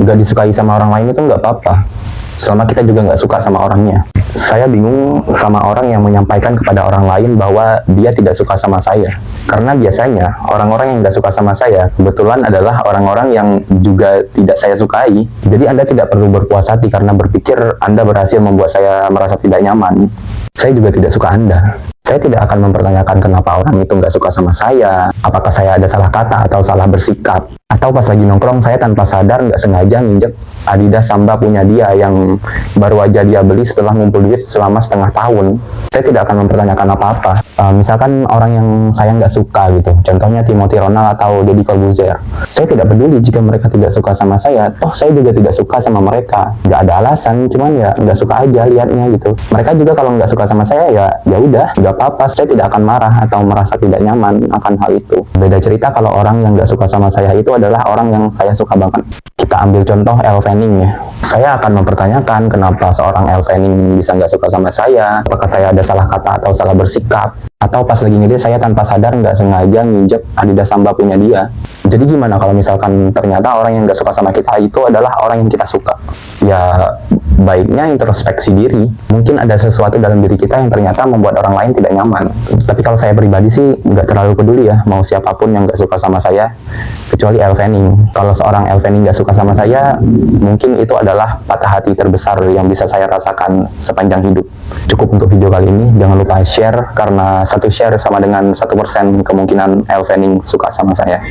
Nggak disukai sama orang lain itu nggak apa-apa, selama kita juga nggak suka sama orangnya. Saya bingung sama orang yang menyampaikan kepada orang lain bahwa dia tidak suka sama saya. Karena biasanya orang-orang yang nggak suka sama saya kebetulan adalah orang-orang yang juga tidak saya sukai. Jadi Anda tidak perlu berpuas hati karena berpikir Anda berhasil membuat saya merasa tidak nyaman. Saya juga tidak suka Anda. Saya tidak akan mempertanyakan kenapa orang itu nggak suka sama saya, apakah saya ada salah kata atau salah bersikap, atau pas lagi nongkrong saya tanpa sadar nggak sengaja nginjek Adidas Samba punya dia yang baru aja dia beli setelah ngumpul duit selama setengah tahun. Saya tidak akan mempertanyakan apa-apa. Misalkan orang yang saya nggak suka gitu, contohnya Timothy Ronald atau Deddy Corbuzier. Saya tidak peduli jika mereka tidak suka sama saya, toh saya juga tidak suka sama mereka. Nggak ada alasan, cuman ya nggak suka aja liatnya gitu. Mereka juga kalau nggak suka sama saya ya udah, nggak apa-apa, saya tidak akan marah atau merasa tidak nyaman akan hal itu. Beda cerita kalau orang yang nggak suka sama saya itu adalah orang yang saya suka banget. Kita ambil contoh Elle Fanning ya. Saya akan mempertanyakan kenapa seorang Elle Fanning bisa nggak suka sama saya, apakah saya ada salah kata atau salah bersikap, atau pas lagi ngedate saya tanpa sadar nggak sengaja nginjek Adidas Samba punya dia. Jadi gimana kalau misalkan ternyata orang yang nggak suka sama kita itu adalah orang yang kita suka? Ya baiknya introspeksi diri. Mungkin ada sesuatu dalam diri kita yang ternyata membuat orang lain tidak nyaman. Tapi kalau saya pribadi sih nggak terlalu peduli ya mau siapapun yang nggak suka sama saya, kecuali Elle Fanning. Kalau seorang Elle Fanning nggak suka sama saya, mungkin itu adalah patah hati terbesar yang bisa saya rasakan sepanjang hidup. Cukup untuk video kali ini. Jangan lupa share, karena satu share sama dengan 1% kemungkinan Elle Fanning suka sama saya.